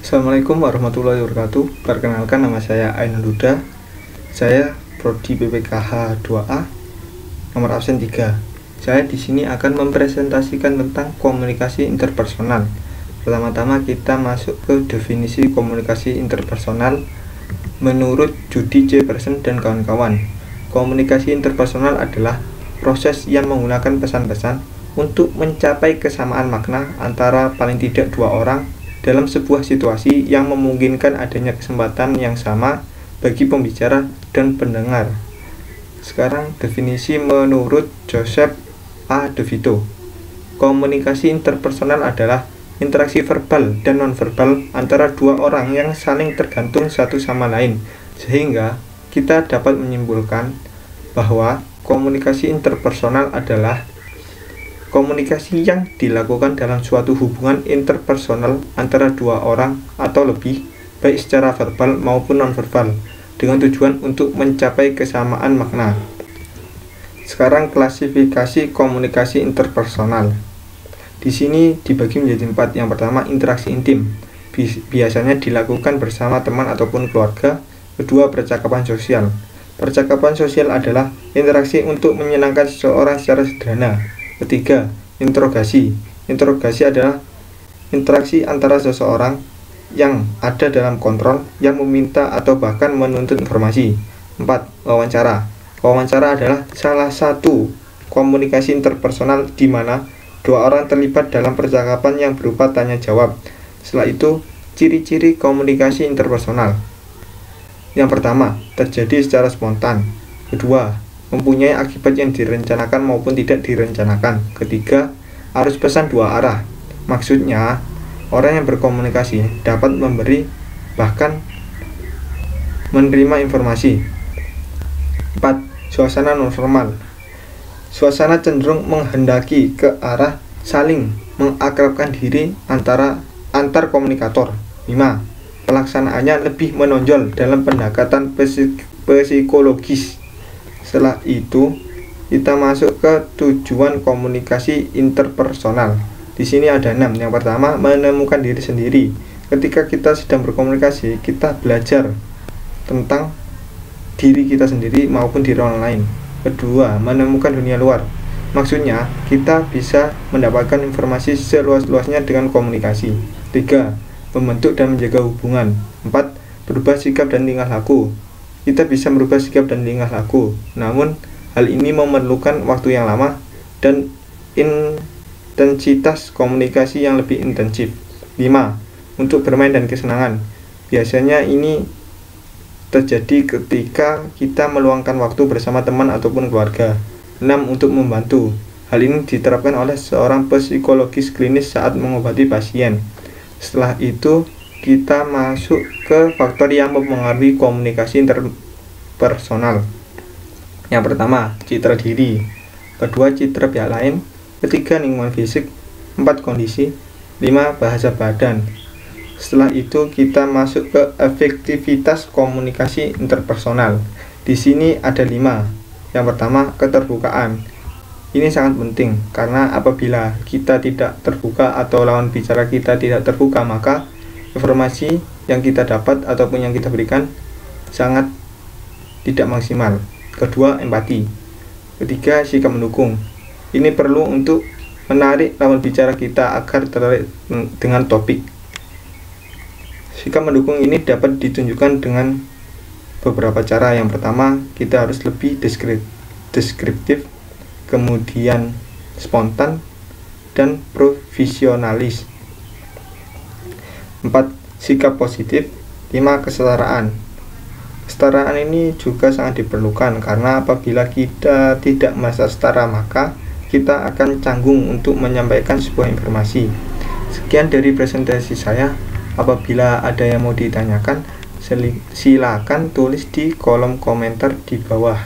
Assalamualaikum warahmatullahi wabarakatuh. Perkenalkan, nama saya Ainul Huda. Saya prodi PPKH 2A, nomor absen 3. Saya di sini akan mempresentasikan tentang komunikasi interpersonal. Pertama-tama kita masuk ke definisi komunikasi interpersonal menurut Judy Jefferson dan kawan-kawan. Komunikasi interpersonal adalah proses yang menggunakan pesan-pesan untuk mencapai kesamaan makna antara paling tidak dua orang dalam sebuah situasi yang memungkinkan adanya kesempatan yang sama bagi pembicara dan pendengar. Sekarang definisi menurut Joseph A. DeVito. Komunikasi interpersonal adalah interaksi verbal dan nonverbal antara dua orang yang saling tergantung satu sama lain, sehingga kita dapat menyimpulkan bahwa komunikasi interpersonal adalah komunikasi yang dilakukan dalam suatu hubungan interpersonal antara dua orang atau lebih, baik secara verbal maupun nonverbal, dengan tujuan untuk mencapai kesamaan makna. Sekarang klasifikasi komunikasi interpersonal. Di sini dibagi menjadi 4. Yang pertama, interaksi intim. Biasanya dilakukan bersama teman ataupun keluarga. Kedua, percakapan sosial. Percakapan sosial adalah interaksi untuk menyenangkan seseorang secara sederhana. Ketiga, interogasi. Interogasi adalah interaksi antara seseorang yang ada dalam kontrol yang meminta atau bahkan menuntut informasi. 4. Wawancara. Wawancara adalah salah satu komunikasi interpersonal di mana dua orang terlibat dalam percakapan yang berupa tanya jawab. Setelah itu, ciri-ciri komunikasi interpersonal. Yang pertama, terjadi secara spontan. Kedua, mempunyai akibat yang direncanakan maupun tidak direncanakan. Ketiga, arus pesan dua arah. Maksudnya, orang yang berkomunikasi dapat memberi bahkan menerima informasi. 4. Suasana nonformal. Suasana cenderung menghendaki ke arah saling mengakrabkan diri antar komunikator. 5. Pelaksanaannya lebih menonjol dalam pendekatan psikologis. Setelah itu, kita masuk ke tujuan komunikasi interpersonal. Di sini ada 6. Yang pertama, menemukan diri sendiri. Ketika kita sedang berkomunikasi, kita belajar tentang diri kita sendiri maupun diri orang lain. Kedua, menemukan dunia luar. Maksudnya, kita bisa mendapatkan informasi seluas-luasnya dengan komunikasi. 3. Membentuk dan menjaga hubungan. 4. Berubah sikap dan tingkah laku. Kita bisa merubah sikap dan tingkah laku, namun hal ini memerlukan waktu yang lama dan intensitas komunikasi yang lebih intensif. 5. Untuk bermain dan kesenangan. Biasanya ini terjadi ketika kita meluangkan waktu bersama teman ataupun keluarga. 6. Untuk membantu. Hal ini diterapkan oleh seorang psikologis klinis saat mengobati pasien. Setelah itu, kita masuk ke faktor yang mempengaruhi komunikasi interpersonal. Yang pertama, citra diri. Kedua, citra pihak lain. Ketiga, lingkungan fisik. 4, kondisi. 5, bahasa badan. Setelah itu, kita masuk ke efektivitas komunikasi interpersonal. Di sini ada 5. Yang pertama, keterbukaan. Ini sangat penting, karena apabila kita tidak terbuka atau lawan bicara kita tidak terbuka, maka informasi yang kita dapat ataupun yang kita berikan sangat tidak maksimal. Kedua, empati. Ketiga, sikap mendukung. Ini perlu untuk menarik lawan bicara kita agar tertarik dengan topik. Sikap mendukung ini dapat ditunjukkan dengan beberapa cara. Yang pertama, kita harus lebih deskriptif, kemudian spontan, dan profesionalis. 4. Sikap positif. 5. Kesetaraan. Kesetaraan ini juga sangat diperlukan karena apabila kita tidak merasa setara, maka kita akan canggung untuk menyampaikan sebuah informasi. Sekian dari presentasi saya. Apabila ada yang mau ditanyakan, silakan tulis di kolom komentar di bawah.